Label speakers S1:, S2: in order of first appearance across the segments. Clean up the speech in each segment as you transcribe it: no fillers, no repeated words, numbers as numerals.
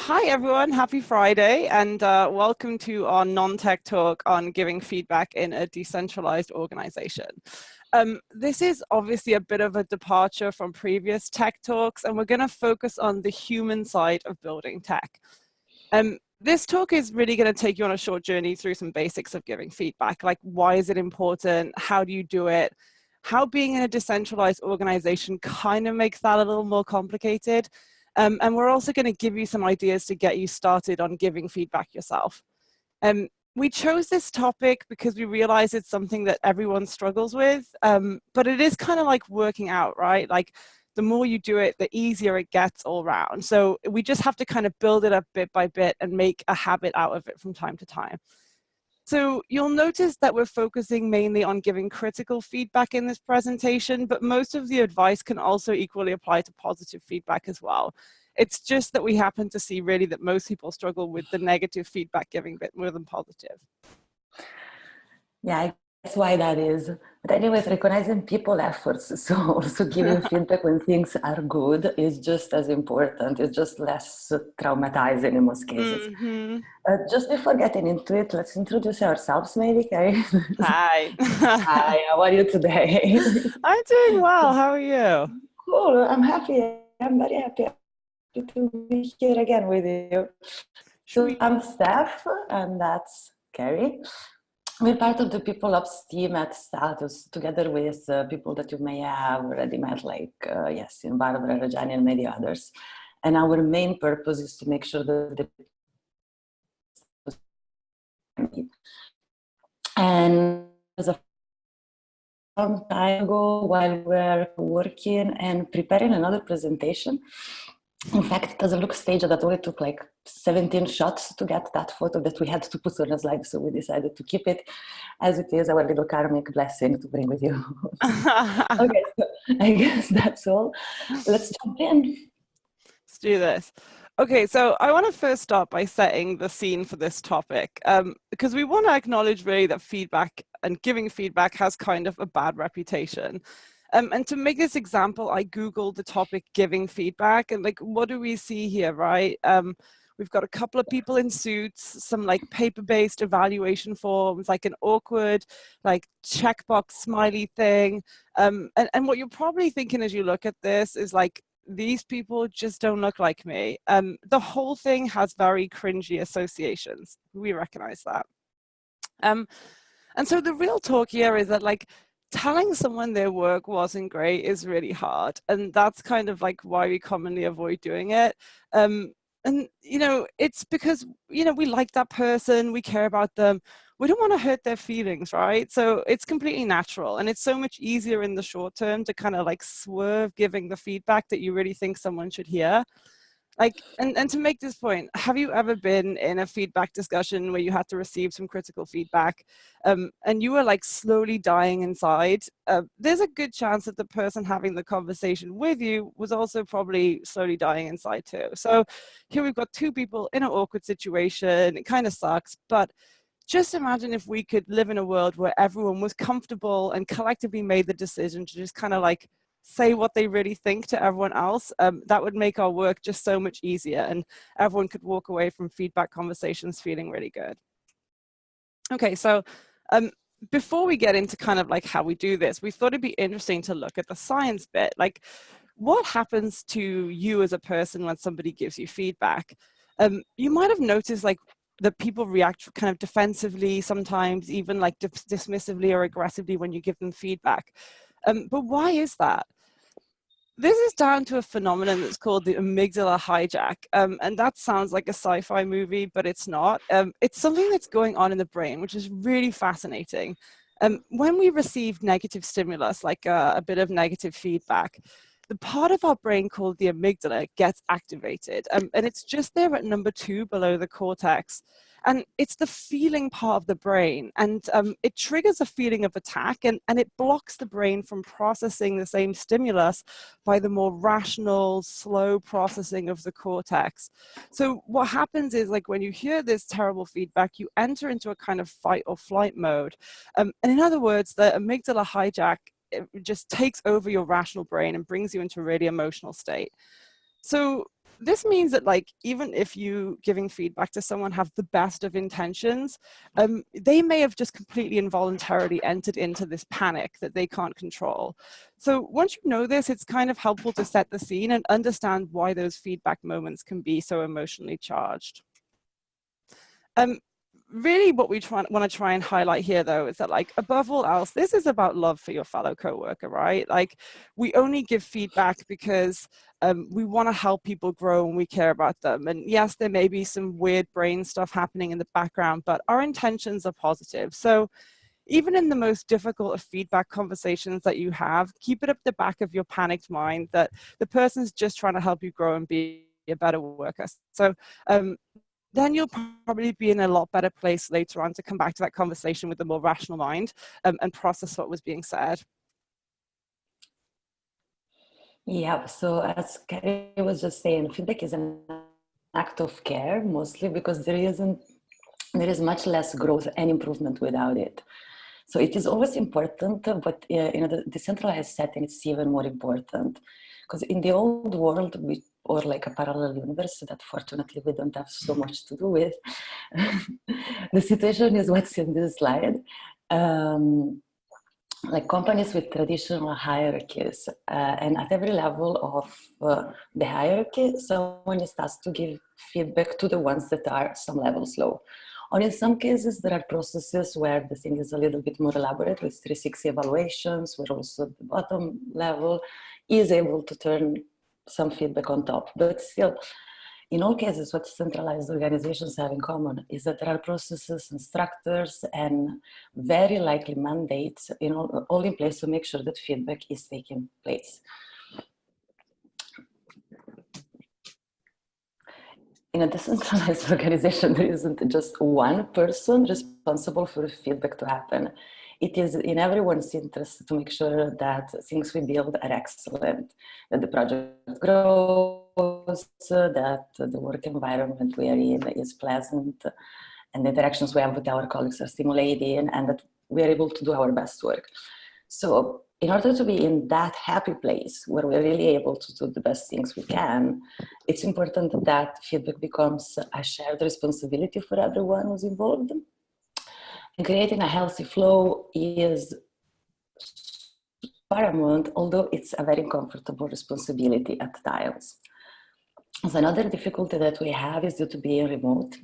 S1: Hi everyone, happy Friday, and welcome to our non-tech talk on giving feedback in a decentralized organization. This is obviously a bit of a departure from previous tech talks, and we're going to focus on the human side of building tech. This talk is really going to take you on a short journey through some basics of giving feedback, like why is it important, how do you do it, how being in a decentralized organization kind of makes that a little more complicated. And we're also going to give you some ideas to get you started on giving feedback yourself. We chose this topic because we realize it's something that everyone struggles with, but it is kind of like working out, right? Like the more you do it, the easier it gets all around. So we just have to kind of build it up bit by bit and make a habit out of it from time to time. So you'll notice that we're focusing mainly on giving critical feedback in this presentation, but most of the advice can also equally apply to positive feedback as well. It's just that we happen to see really that most people struggle with the negative feedback giving bit more than positive.
S2: Yeah, I guess why that is. But anyways, recognizing people efforts, so also giving feedback when things are good is just as important. It's just less traumatizing in most cases. Just before getting into it, let's introduce ourselves maybe, Ceri.
S1: Hi.
S2: Hi, how are you today?
S1: I'm doing well, how are you?
S2: Cool, I'm happy. I'm very happy to be here again with you. So I'm Stef, and that's Ceri. We're part of the People Ops team at Status, together with people that you may have already met, like, yes, in Barbara, Rajani, and many others. And our main purpose is to make sure that the and as a long time ago, while we were working and preparing another presentation, in fact, it was a look stage that only took like 17 shots to get that photo that we had to put on a slide. So we decided to keep it as it is, our little karmic blessing to bring with you. Okay, so I guess that's all. Let's jump in.
S1: Let's do this. Okay, so I want to first start by setting the scene for this topic, because we want to acknowledge really that feedback and giving feedback has kind of a bad reputation. And to make this example, I Googled the topic giving feedback, and like, what do we see here, right? We've got a couple of people in suits, some like paper-based evaluation forms, like an awkward, like checkbox smiley thing. And what you're probably thinking as you look at this is like, these people just don't look like me. The whole thing has very cringy associations. We recognize that. And so the real talk here is that like, telling someone their work wasn't great is really hard. And that's kind of like why we commonly avoid doing it. And, you know, it's because, you know, we like that person, we care about them. We don't want to hurt their feelings, right? So it's completely natural. And it's so much easier in the short term to kind of like swerve giving the feedback that you really think someone should hear. Like, and to make this point, have you ever been in a feedback discussion where you had to receive some critical feedback and you were like slowly dying inside? There's a good chance that the person having the conversation with you was also probably slowly dying inside too. So here we've got two people in an awkward situation. It kind of sucks, but just imagine if we could live in a world where everyone was comfortable and collectively made the decision to just kind of like say what they really think to everyone else. That would make our work just so much easier, and everyone could walk away from feedback conversations feeling really good. Okay, so before we get into kind of like how we do this, we thought it'd be interesting to look at the science bit. Like, what happens to you as a person when somebody gives you feedback? You might have noticed like that people react kind of defensively, sometimes even like dismissively or aggressively when you give them feedback. But why is that? This is down to a phenomenon that's called the amygdala hijack. And that sounds like a sci-fi movie, but it's not. It's something that's going on in the brain, which is really fascinating. When we receive negative stimulus, like a bit of negative feedback, the part of our brain called the amygdala gets activated. And it's just there at number 2 below the cortex. And it's the feeling part of the brain. And it triggers a feeling of attack, and it blocks the brain from processing the same stimulus by the more rational, slow processing of the cortex. So what happens is, like, when you hear this terrible feedback, you enter into a kind of fight or flight mode. And in other words, the amygdala hijack, it just takes over your rational brain and brings you into a really emotional state. So this means that like, even if you giving feedback to someone have the best of intentions, they may have just completely involuntarily entered into this panic that they can't control. So once you know this, it's kind of helpful to set the scene and understand why those feedback moments can be so emotionally charged. Really what we want to try and highlight here, though, is that like, above all else, this is about love for your fellow coworker, right? Like, we only give feedback because we want to help people grow and we care about them. And yes, there may be some weird brain stuff happening in the background, but our intentions are positive. So even in the most difficult of feedback conversations that you have, keep it up the back of your panicked mind that the person's just trying to help you grow and be a better worker. So then you'll probably be in a lot better place later on to come back to that conversation with a more rational mind and process what was being said.
S2: Yeah, so as Ceri was just saying, feedback is an act of care, mostly because there is much less growth and improvement without it. So it is always important, but in a decentralized setting, it's even more important. Because in the old world, or like a parallel universe that fortunately we don't have so much to do with, the situation is what's in this slide. Like companies with traditional hierarchies, and at every level of the hierarchy, someone is asked to give feedback to the ones that are some levels low. Or in some cases, there are processes where the thing is a little bit more elaborate with 360 evaluations, where also the bottom level is able to turn some feedback on top. But still, in all cases, what centralized organizations have in common is that there are processes and structures and very likely mandates all in place to make sure that feedback is taking place. In a decentralized organization, there isn't just one person responsible for feedback to happen. It is in everyone's interest to make sure that things we build are excellent, that the project grows, that the work environment we are in is pleasant, and the interactions we have with our colleagues are stimulating, and that we are able to do our best work. So in order to be in that happy place where we're really able to do the best things we can, it's important that feedback becomes a shared responsibility for everyone who's involved. And creating a healthy flow is paramount, although it's a very comfortable responsibility at times. So another difficulty that we have is due to being remote.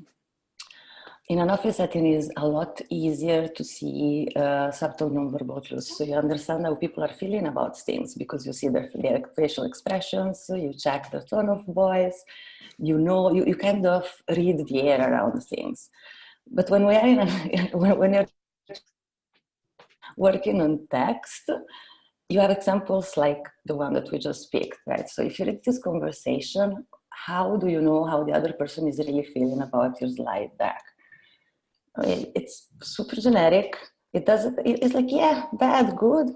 S2: In an office setting, it is a lot easier to see subtle nonverbal clues. So you understand how people are feeling about things because you see their facial expressions, you check their tone of voice, you kind of read the air around things. But when we are when you're working on text, you have examples like the one that we just picked, right? So if you read this conversation, how do you know how the other person is really feeling about your slide deck? I mean, it's super generic. It's like, yeah, bad, good.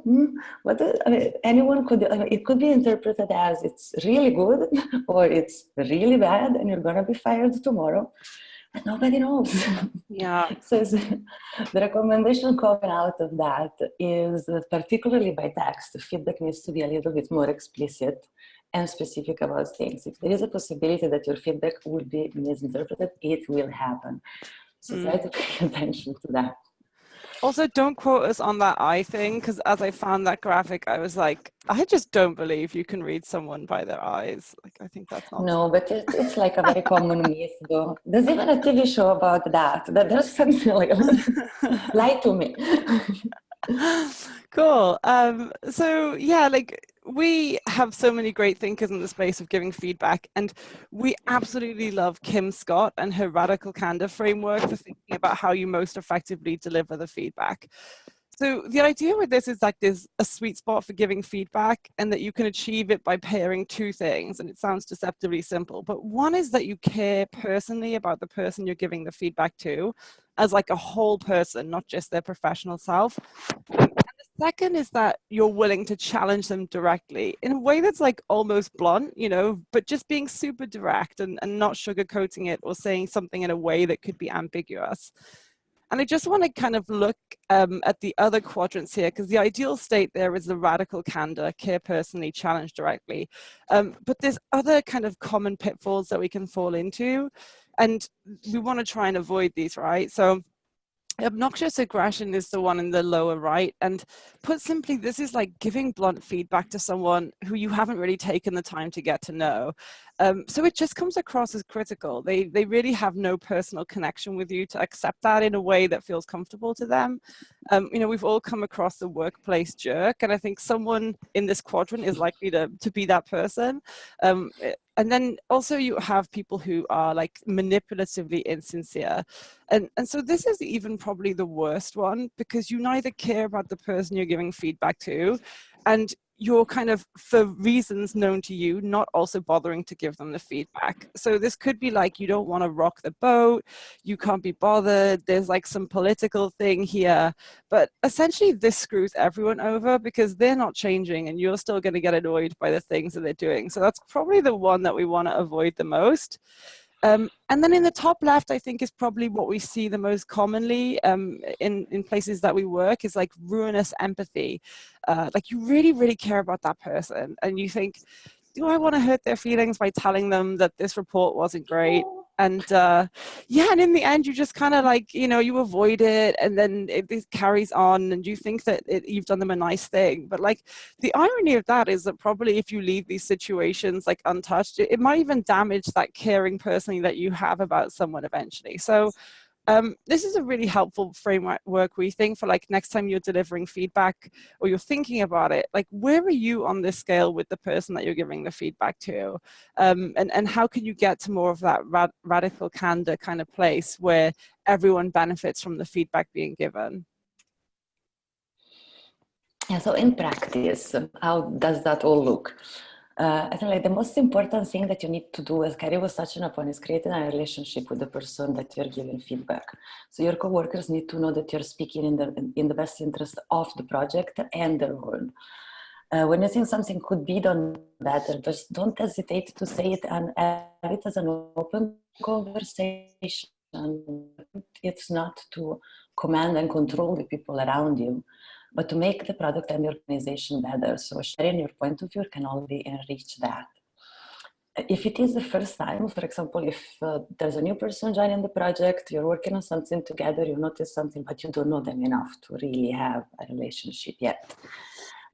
S2: Anyone could, it could be interpreted as it's really good or it's really bad and you're gonna be fired tomorrow. But nobody knows.
S1: Yeah.
S2: So the recommendation coming out of that is that particularly by text, the feedback needs to be a little bit more explicit and specific about things. If there is a possibility that your feedback will be misinterpreted, it will happen. So try to pay attention to that.
S1: Also, don't quote us on that eye thing, because as I found that graphic, I was like, I just don't believe you can read someone by their eyes. Like, I think that's not
S2: No, but it's like a very common myth, though. There's even a TV show about that. There's something like, lie to me.
S1: Cool. So yeah, like, we have so many great thinkers in the space of giving feedback, and we absolutely love Kim Scott and her radical candor framework for thinking about how you most effectively deliver the feedback. So the idea with this is like there's a sweet spot for giving feedback and that you can achieve it by pairing two things. And it sounds deceptively simple, but one is that you care personally about the person you're giving the feedback to as like a whole person, not just their professional self. And the second is that you're willing to challenge them directly in a way that's like almost blunt, but just being super direct and not sugarcoating it or saying something in a way that could be ambiguous. And I just want to kind of look at the other quadrants here, because the ideal state there is the radical candor, care personally, challenge directly. But there's other kind of common pitfalls that we can fall into, and we want to try and avoid these, right? So obnoxious aggression is the one in the lower right. And put simply, this is like giving blunt feedback to someone who you haven't really taken the time to get to know. So it just comes across as critical. They really have no personal connection with you to accept that in a way that feels comfortable to them. You know, we've all come across the workplace jerk, and I think someone in this quadrant is likely to be that person. And then also you have people who are like manipulatively insincere. And so this is even probably the worst one, because you neither care about the person you're giving feedback to, and you're kind of, for reasons known to you, not also bothering to give them the feedback. So this could be like, you don't want to rock the boat, you can't be bothered, there's like some political thing here, but essentially this screws everyone over because they're not changing and you're still going to get annoyed by the things that they're doing. So that's probably the one that we want to avoid the most. And then in the top left, I think is probably what we see the most commonly in places that we work, is like ruinous empathy. Like you really, really care about that person and you think, do I want to hurt their feelings by telling them that this report wasn't great? And yeah, and in the end, you just kind of like, you know, you avoid it, and then it carries on, and you think that you've done them a nice thing. But like the irony of that is that probably if you leave these situations like untouched, it might even damage that caring personally that you have about someone eventually. So this is a really helpful framework, we think, for like next time you're delivering feedback or you're thinking about it, like where are you on this scale with the person that you're giving the feedback to? And how can you get to more of that radical candor kind of place where everyone benefits from the feedback being given?
S2: Yeah, so in practice, how does that all look? I think like the most important thing that you need to do, as Ceri was touching upon, is creating a relationship with the person that you're giving feedback. So your coworkers need to know that you're speaking in the best interest of the project and the role. When you think something could be done better, just don't hesitate to say it and have it as an open conversation. It's not to command and control the people around you, but to make the product and the organization better. So sharing your point of view can only enrich that. If it is the first time, for example, if there's a new person joining the project, you're working on something together, you notice something, but you don't know them enough to really have a relationship yet.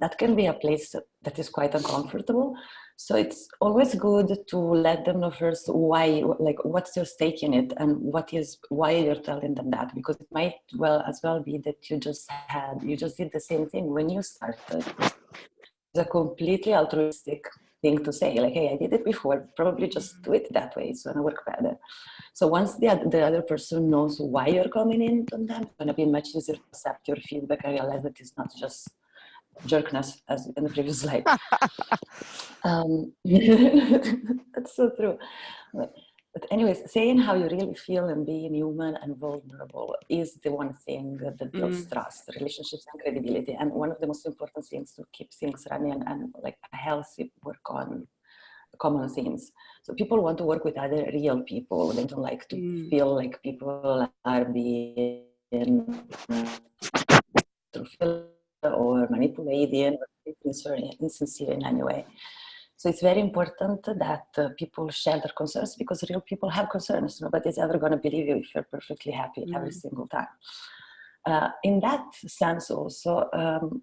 S2: That can be a place that is quite uncomfortable. So it's always good to let them know first why, like what's your stake in it and why you're telling them that, because it might as well be that you just did the same thing when you started. It's a completely altruistic thing to say, like, hey, I did it before, probably just do it that way, it's gonna work better. So once the other person knows why you're coming in on them, it's gonna be much easier to accept your feedback and realize that it's not just jerkness as in the previous slide. That's so true. But anyways, saying how you really feel and being human and vulnerable is the one thing that builds trust, relationships, and credibility. And one of the most important things to keep things running and like a healthy work on common things. So people want to work with other real people. They don't like to feel like people are being or manipulating or insincere in any way. So it's very important that people share their concerns, because real people have concerns. Nobody's ever going to believe you if you're perfectly happy every single time. In that sense also,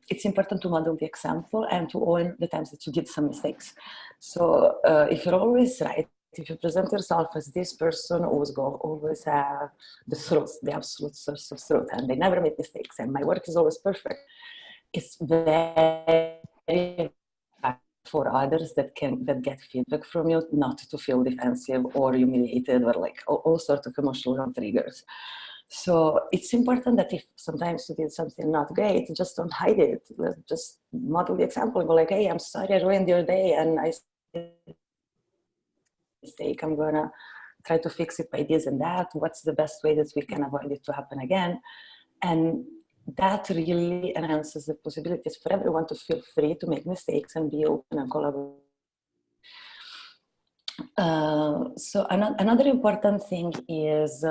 S2: it's important to model the example and to own the times that you did some mistakes. So if you're always right, if you present yourself as this person who's always have the truth, the absolute source of truth, and they never make mistakes, and my work is always perfect, it's very for others that get feedback from you not to feel defensive or humiliated or like all sorts of emotional triggers. So it's important that if sometimes you did something not great, just don't hide it. Just model the example. Go like, hey, I'm sorry I ruined your day and I mistake. I'm gonna try to fix it by this and that. What's the best way that we can avoid it to happen again? And that really enhances the possibilities for everyone to feel free to make mistakes and be open and collaborate. So another important thing is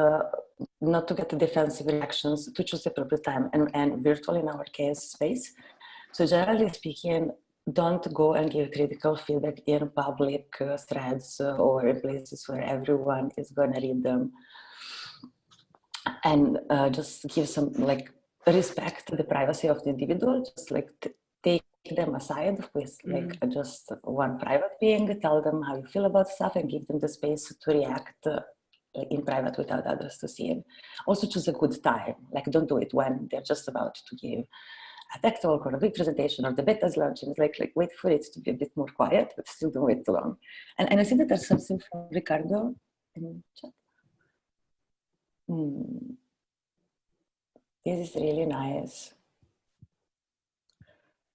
S2: not to get the defensive reactions, to choose the appropriate time, and virtual in our case space. So generally speaking, don't go and give critical feedback in public threads or in places where everyone is going to read them. And just give some like respect to the privacy of the individual, just like take them aside with like just one private being, tell them how you feel about stuff and give them the space to react in private without others to see it. Also choose a good time, like don't do it when they're just about to give a tech talk or a big presentation or the beta's launch, and like wait for it to be a bit more quiet, but still don't wait too long. And I see that there's something from Ricardo in chat. This is really nice.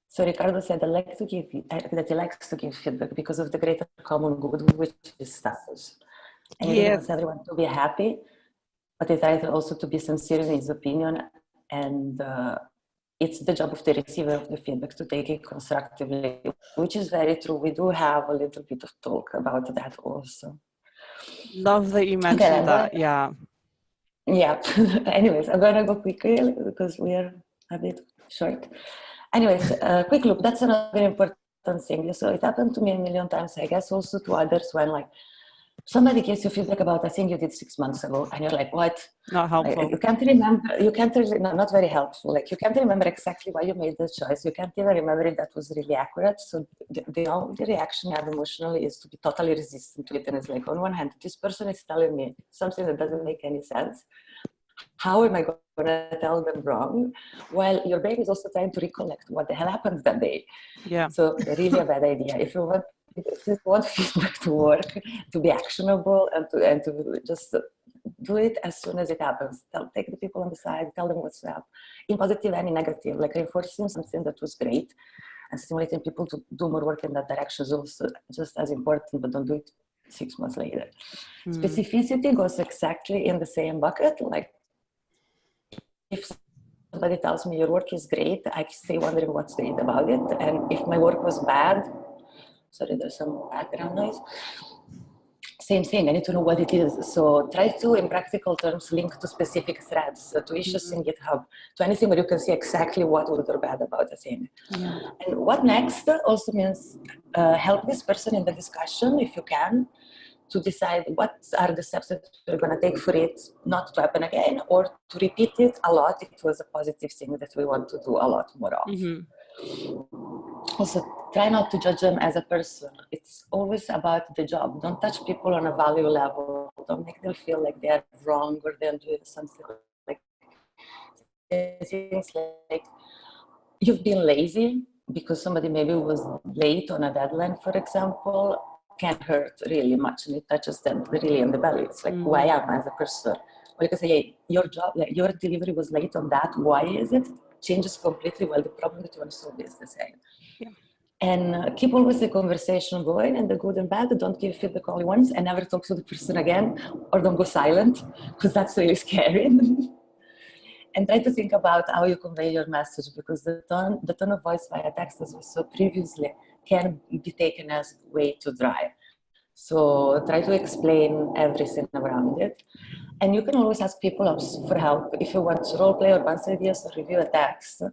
S2: So Ricardo said, that he likes to give feedback because of the greater common good, which is status. And he really wants everyone to be happy, but he tries also to be sincere in his opinion. And it's the job of the receiver of the feedback to take it constructively, which is very true. We do have a little bit of talk about that also.
S1: Love that you mentioned that, yeah.
S2: Yeah, anyways, I'm gonna go quickly because we are a bit short. Anyways, quick loop, that's another important thing. So it happened to me a million times, I guess also to others, when like somebody gives you feedback about a thing you did 6 months ago and you're like, what?
S1: Not helpful.
S2: Like, you can't remember, not very helpful. Like you can't remember exactly why you made the choice. You can't even remember if that was really accurate. So the reaction you have emotionally is to be totally resistant to it. And it's like, on one hand, this person is telling me something that doesn't make any sense. How am I going to tell them wrong? While your brain is also trying to recollect what the hell happened that day.
S1: Yeah.
S2: So really a bad idea. If you want feedback to work, to be actionable, and to just do it as soon as it happens. Take the people on the side, tell them what's up, in positive and in negative, like reinforcing something that was great and stimulating people to do more work in that direction is also just as important, but don't do it 6 months later. Specificity goes exactly in the same bucket. Like if somebody tells me your work is great, I stay wondering what's great about it. And if my work was bad, sorry, there's some background noise. Same thing, I need to know what it is. So try to, in practical terms, link to specific threads, to issues in GitHub, to anything where you can see exactly what good or bad about the thing. Yeah. And what next also means help this person in the discussion, if you can, to decide what are the steps that we're going to take for it not to happen again, or to repeat it a lot if it was a positive thing that we want to do a lot more of. Also, try not to judge them as a person. It's always about the job. Don't touch people on a value level. Don't make them feel like they are wrong or they're doing something like things like you've been lazy because somebody maybe was late on a deadline, for example, can hurt really much, and it touches them really in the belly. It's like, who I am as a person. Or you can say, hey, your job, like your delivery was late on that. Why is it? Changes completely while the problem that you want to solve is the same. Yeah. And keep always the conversation going, and the good and bad. Don't give feedback only once and never talk to the person again, or don't go silent, because that's really scary. And try to think about how you convey your message, because the tone of voice via text, as we saw previously, can be taken as way too dry. So try to explain everything around it. And you can always ask people for help if you want to role play or bounce ideas or review a text.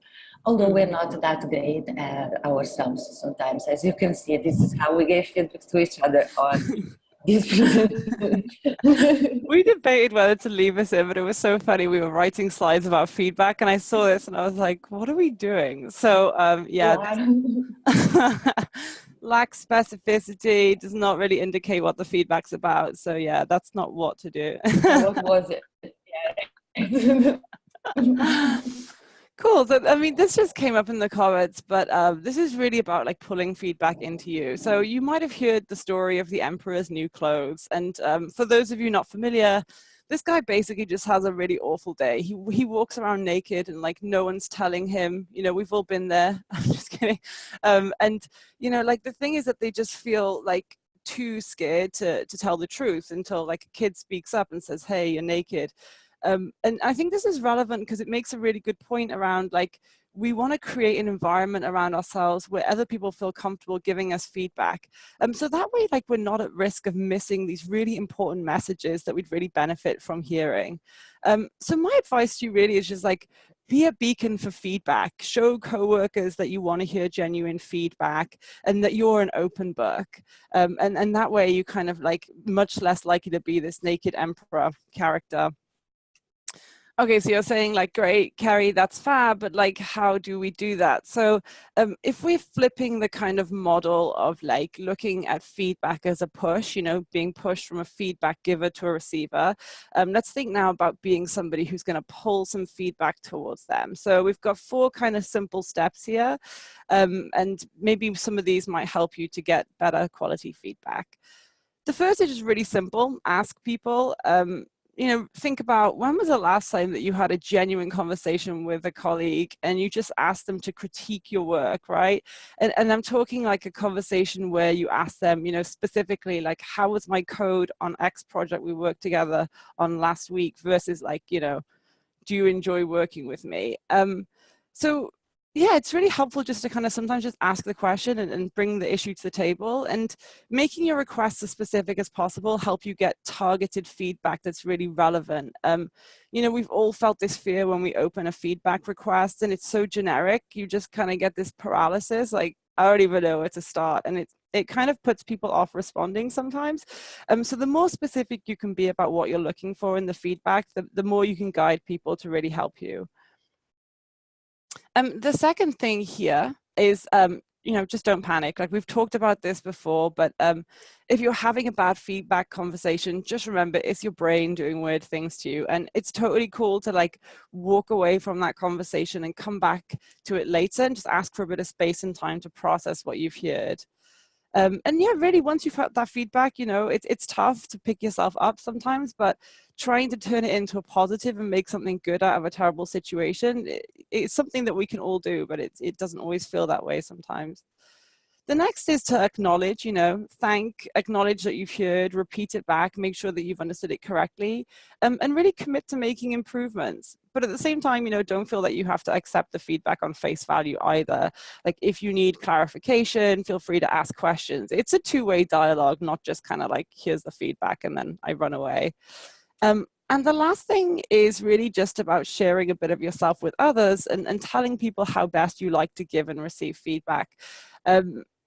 S2: Although we're not that great at ourselves sometimes. As you can see, this is how we gave feedback to each other on this presentation.
S1: We debated whether to leave this in, but it was so funny. We were writing slides about feedback, and I saw this and I was like, what are we doing? So lacks specificity, does not really indicate what the feedback's about. So yeah, that's not what to do.
S2: What was it? Yeah.
S1: Cool. So, I mean, this just came up in the comments, but this is really about like pulling feedback into you. So you might have heard the story of the Emperor's New Clothes. And for those of you not familiar, this guy basically just has a really awful day. He walks around naked and like no one's telling him, you know, we've all been there. I'm just kidding. And, you know, like the thing is that they just feel like too scared to tell the truth until like a kid speaks up and says, hey, you're naked. And I think this is relevant because it makes a really good point around like we want to create an environment around ourselves where other people feel comfortable giving us feedback. So that way, like, we're not at risk of missing these really important messages that we'd really benefit from hearing. So my advice to you really is just like, be a beacon for feedback. Show coworkers that you want to hear genuine feedback and that you're an open book. And that way you kind of like much less likely to be this naked emperor character. Okay, so you're saying like, great, Ceri, that's fab, but like, how do we do that? So if we're flipping the kind of model of like looking at feedback as a push, you know, being pushed from a feedback giver to a receiver, let's think now about being somebody who's going to pull some feedback towards them. So we've got 4 kind of simple steps here, and maybe some of these might help you to get better quality feedback. The first is just really simple. Ask people. You know, think about, when was the last time that you had a genuine conversation with a colleague and you just asked them to critique your work, right? And I'm talking like a conversation where you ask them, you know, specifically like, how was my code on X project we worked together on last week, versus like, you know, do you enjoy working with me? So yeah, it's really helpful just to kind of sometimes just ask the question and bring the issue to the table, and making your requests as specific as possible help you get targeted feedback that's really relevant. You know, we've all felt this fear when we open a feedback request and it's so generic, you just kind of get this paralysis, like, I don't even know where to start. And it kind of puts people off responding sometimes. So the more specific you can be about what you're looking for in the feedback, the more you can guide people to really help you. The second thing here is, you know, just don't panic. Like, we've talked about this before, but if you're having a bad feedback conversation, just remember it's your brain doing weird things to you. And it's totally cool to like walk away from that conversation and come back to it later and just ask for a bit of space and time to process what you've heard. And yeah, really, once you've had that feedback, you know, it's tough to pick yourself up sometimes, but trying to turn it into a positive and make something good out of a terrible situation, it's something that we can all do, but it doesn't always feel that way sometimes. The next is to acknowledge, you know, acknowledge that you've heard, repeat it back, make sure that you've understood it correctly, and really commit to making improvements. But at the same time, you know, don't feel that you have to accept the feedback on face value either. Like, if you need clarification, feel free to ask questions. It's a two-way dialogue, not just kind of like, here's the feedback and then I run away. And the last thing is really just about sharing a bit of yourself with others and telling people how best you like to give and receive feedback.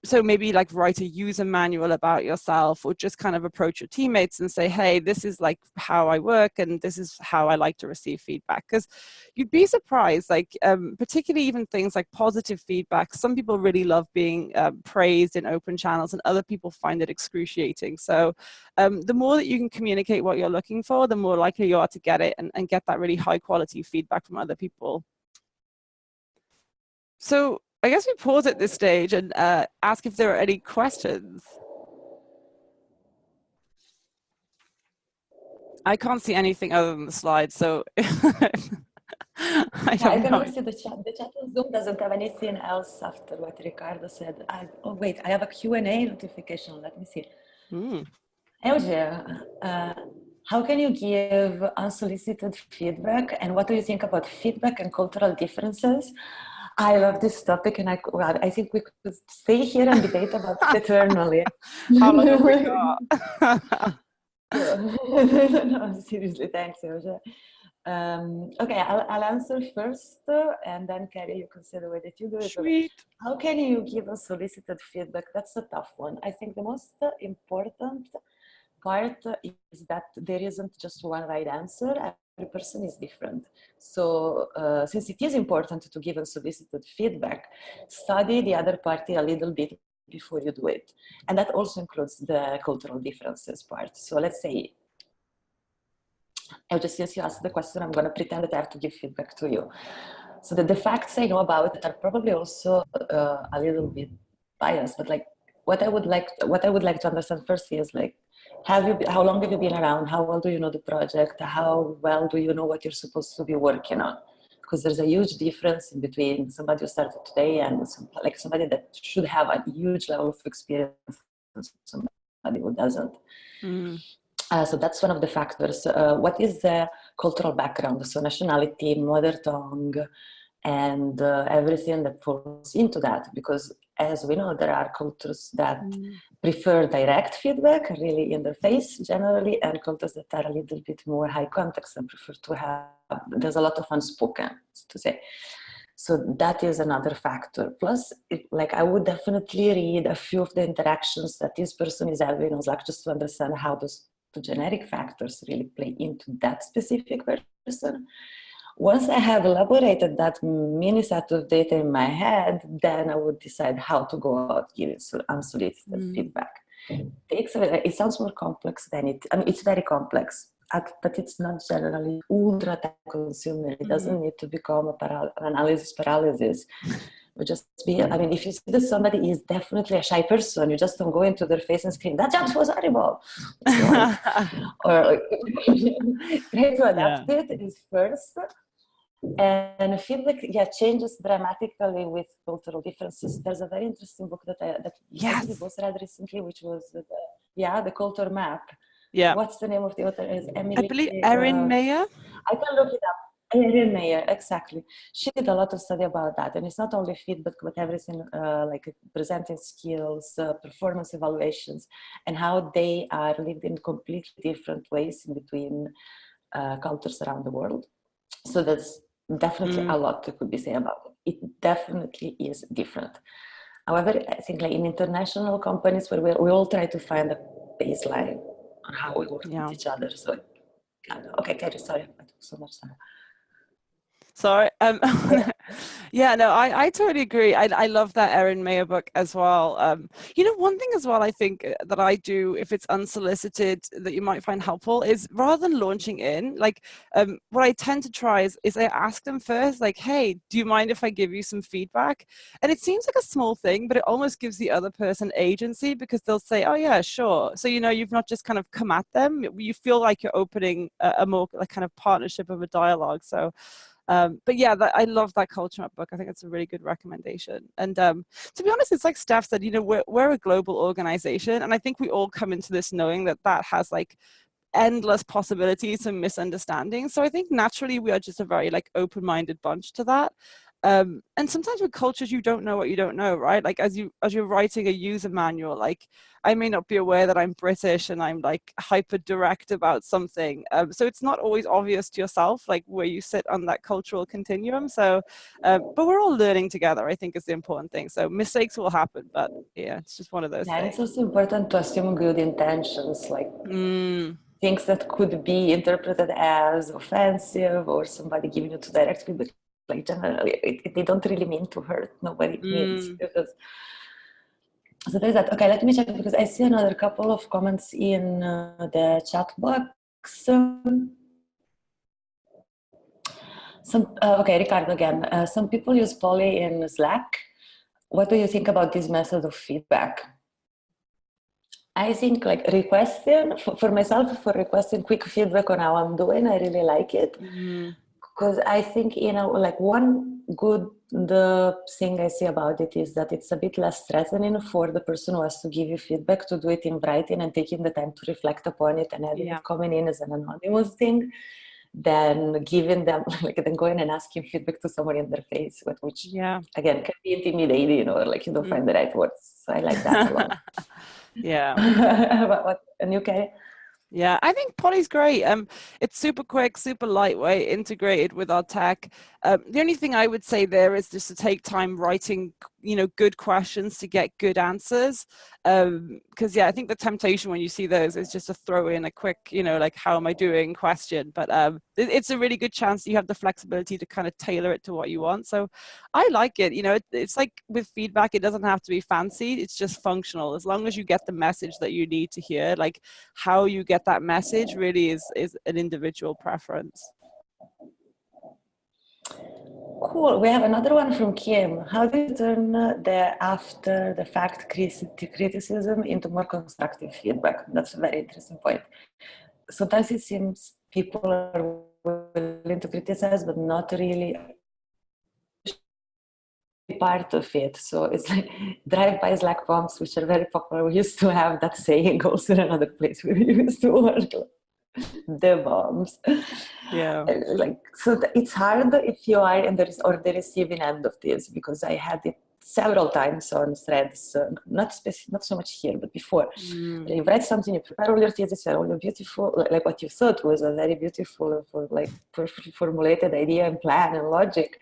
S1: So maybe like write a user manual about yourself, or just kind of approach your teammates and say, hey, this is like how I work and this is how I like to receive feedback. Because you'd be surprised, like particularly even things like positive feedback, some people really love being praised in open channels, and other people find it excruciating. So the more that you can communicate what you're looking for, the more likely you are to get it and get that really high quality feedback from other people. So I guess we pause at this stage and ask if there are any questions. I can't see anything other than the slides, so
S2: I can only see the chat. The chat on Zoom doesn't have anything else after what Ricardo said. Oh wait, I have a Q&A notification. Let me see. Euge, how can you give unsolicited feedback, and what do you think about feedback and cultural differences? I love this topic, and I think we could stay here and debate about it eternally.
S1: How long have we got?
S2: No, seriously, thanks, Euge. Okay, I'll answer first, and then Ceri, you can say the way that you do it.
S1: Sweet. How
S2: can you give unsolicited feedback? That's a tough one. I think the most important part is that there isn't just one right answer. Every person is different. So since it is important to give unsolicited feedback, study the other party a little bit before you do it. And that also includes the cultural differences part. So let's say, since you asked the question, I'm going to pretend that I have to give feedback to you. So that the facts I know about it are probably also a little bit biased, but like what I would like to understand first is like, how long have you been around? How well do you know the project? How well do you know what you're supposed to be working on? Because there's a huge difference in between somebody who started today and somebody that should have a huge level of experience and somebody who doesn't. So that's one of the factors. What is the cultural background? So nationality, mother tongue, and everything that falls into that. Because as we know, there are cultures that prefer direct feedback, really in their face generally, and cultures that are a little bit more high context and prefer to have, there's a lot of unspoken, to say. So that is another factor. Plus, like, I would definitely read a few of the interactions that this person is having on Slack, just to understand how those two generic factors really play into that specific person. Once I have elaborated that mini set of data in my head, then I would decide how to go about giving unsolicited feedback. It sounds more complex than it, I mean, it's very complex, but it's not generally ultra time consuming. It doesn't need to become an analysis paralysis. But just be, I mean, if you see that somebody is definitely a shy person, you just don't go into their face and scream, that job was horrible. Or try to adapt it is first. And feedback, changes dramatically with cultural differences. There's a very interesting book that we both read recently, which was the culture map.
S1: Yeah.
S2: What's the name of the author? Is Emily?
S1: I believe Erin Meyer.
S2: I can look it up. Erin Meyer, exactly. She did a lot of study about that, and it's not only feedback, but everything like presenting skills, performance evaluations, and how they are lived in completely different ways in between cultures around the world. So that's definitely a lot that could be said about it. It definitely is different. However, I think like in international companies where we all try to find a baseline on how we work with each other. So, okay, Ceri, sorry, I took so much time.
S1: Sorry. I totally agree. I love that Erin Meyer book as well. One thing as well, I think that I do, if it's unsolicited, that you might find helpful is rather than launching in, like what I tend to try is I ask them first, like, hey, do you mind if I give you some feedback? And it seems like a small thing, but it almost gives the other person agency, because they'll say, oh yeah, sure. So, you've not just kind of come at them. You feel like you're opening a more like kind of partnership of a dialogue. So I love that culture map book. I think it's a really good recommendation. And to be honest, it's like Stef said, we're a global organization, and I think we all come into this knowing that has like endless possibilities and misunderstandings. So I think naturally we are just a very like open-minded bunch to that. And sometimes with cultures, you don't know what you don't know, right? Like as you're writing a user manual, like I may not be aware that I'm British and I'm like hyper direct about something. So it's not always obvious to yourself, like where you sit on that cultural continuum. So, but we're all learning together, I think is the important thing. So mistakes will happen, but yeah, it's just one of those things.
S2: It's also important to assume good intentions, like things that could be interpreted as offensive or somebody giving you too direct feedback. Like generally, they don't really mean to hurt. Nobody means, because so there's that. Okay, let me check, because I see another couple of comments in the chat box. Okay, Ricardo again. Some people use poly in Slack. What do you think about this method of feedback? I think like requesting, for myself, for requesting quick feedback on how I'm doing, I really like it. Because I think, like one good thing I see about it is that it's a bit less threatening for the person who has to give you feedback to do it in writing and taking the time to reflect upon it and having it coming in as an anonymous thing, than giving them, like then going and asking feedback to someone in their face, which again can be intimidating, or like you don't find the right words. So I like that a lot. What and you, Ceri?
S1: Yeah, I think Poly's great. It's super quick, super lightweight, integrated with our tech. The only thing I would say there is just to take time writing, good questions to get good answers. Because I think the temptation when you see those is just to throw in a quick, like, how am I doing question. But it's a really good chance you have the flexibility to kind of tailor it to what you want. So I like it. It's like with feedback, it doesn't have to be fancy. It's just functional. As long as you get the message that you need to hear, like how you get that message really is an individual preference.
S2: Cool. We have another one from Kim. How do you turn the after the fact criticism into more constructive feedback? That's a very interesting point. Sometimes it seems people are willing to criticize, but not really part of it. So it's like drive-by Slack bombs, which are very popular. We used to have that saying also in another place where we used to work. the bombs.
S1: Yeah.
S2: Like, so it's hard if you are in the receiving end of this, because I had it several times on threads, not so much here, but before. You write something, you prepare all your thesis, all your beautiful, like what you thought was a very beautiful, perfectly formulated idea and plan and logic.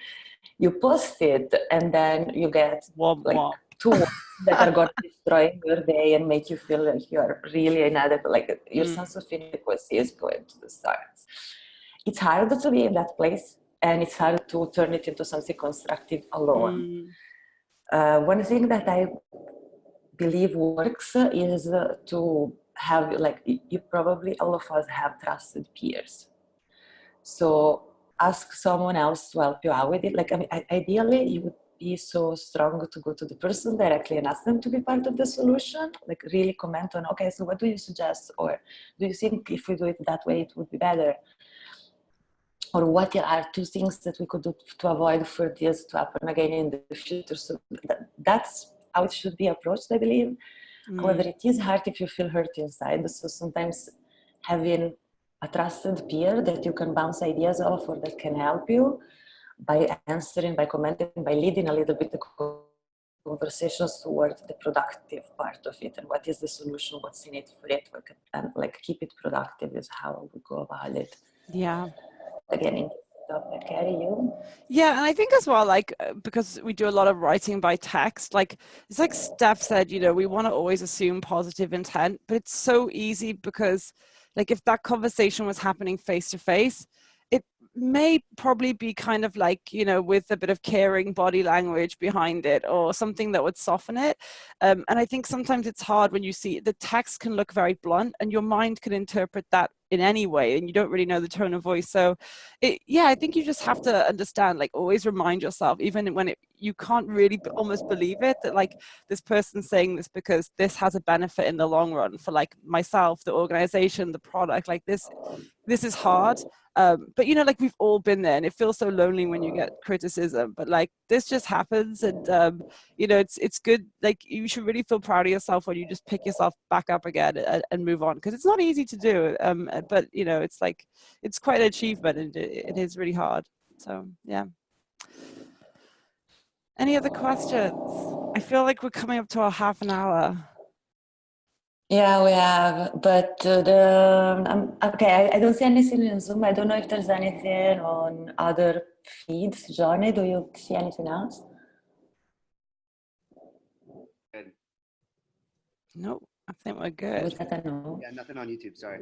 S2: You post it, and then you get
S1: Womp
S2: like
S1: womp.
S2: 2 words that are going to destroy your day and make you feel like you are really inadequate, like your sense of inadequacy is going to the stars. It's hard to be in that place, and it's hard to turn it into something constructive alone. One thing that I believe works is to have, like, you probably, all of us have trusted peers. So ask someone else to help you out with it. Like, I mean, ideally, you would be so strong to go to the person directly and ask them to be part of the solution. Like, really comment on, okay, so what do you suggest? Or do you think if we do it that way, it would be better? Or what are 2 things that we could do to avoid for this to happen again in the future? So that's how it should be approached, I believe. However, it is hard if you feel hurt inside. So sometimes having a trusted peer that you can bounce ideas off, or that can help you by answering, by commenting, by leading a little bit the conversations towards the productive part of it, and what is the solution, what's in it for it, and like keep it productive is how we go about it.
S1: Yeah.
S2: Again, in the topic, Ceri, you?
S1: Yeah, and I think as well, like, because we do a lot of writing by text, like, it's like Steph said, you know, we want to always assume positive intent, but it's so easy because, like, if that conversation was happening face to face, it may probably be kind of like, you know, with a bit of caring body language behind it, or something that would soften it. And I think sometimes it's hard when you see the text can look very blunt, and your mind can interpret that in any way, and you don't really know the tone of voice. So yeah, I think you just have to understand, like, always remind yourself, even when you can't really almost believe it, that like this person's saying this because this has a benefit in the long run for like myself, the organization, the product. Like this is hard. But you know, like we've all been there, and it feels so lonely when you get criticism, but like this just happens. And you know, it's good. Like you should really feel proud of yourself when you just pick yourself back up again and move on, because it's not easy to do. But you know, it's like it's quite an achievement, and it is really hard. So yeah. Any other questions? I feel like we're coming up to our half an hour.
S2: Yeah, we have, but okay, I don't see anything in Zoom. I don't know if there's anything on other feeds. Johnny, do you see anything else?
S3: Good.
S1: Nope, I think we're good.
S2: Was that a no?
S3: Yeah, nothing on YouTube, sorry.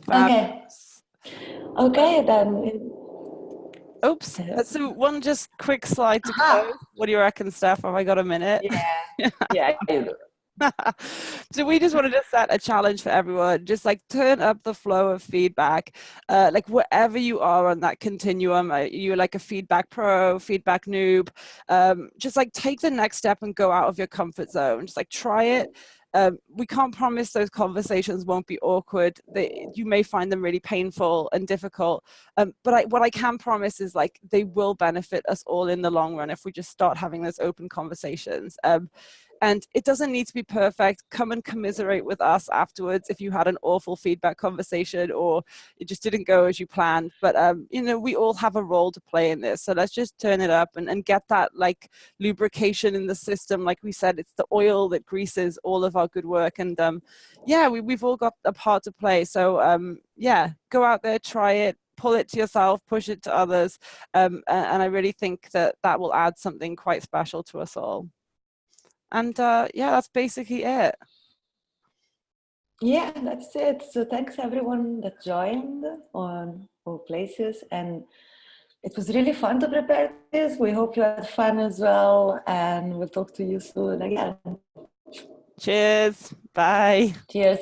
S1: Fabulous.
S2: Okay, then.
S1: Oops. So one just quick slide to close. What do you reckon, Steph? Have I got a minute?
S2: Yeah, yeah, you do.
S1: So we just wanted to set a challenge for everyone, just like turn up the flow of feedback, like wherever you are on that continuum. You're like a feedback pro, feedback noob, just like take the next step and go out of your comfort zone. Just like try it. We can't promise those conversations won't be awkward. You may find them really painful and difficult, but what I can promise is like they will benefit us all in the long run if we just start having those open conversations. And it doesn't need to be perfect. Come and commiserate with us afterwards if you had an awful feedback conversation or it just didn't go as you planned. But, you know, we all have a role to play in this. So let's just turn it up and get that like lubrication in the system. Like we said, it's the oil that greases all of our good work. And yeah, we've all got a part to play. So yeah, go out there, try it. Pull it to yourself, push it to others. And I really think that will add something quite special to us all. And yeah, that's basically it.
S2: Yeah, that's it. So thanks everyone that joined on all places. And it was really fun to prepare this. We hope you had fun as well. And we'll talk to you soon again.
S1: Cheers. Bye.
S2: Cheers.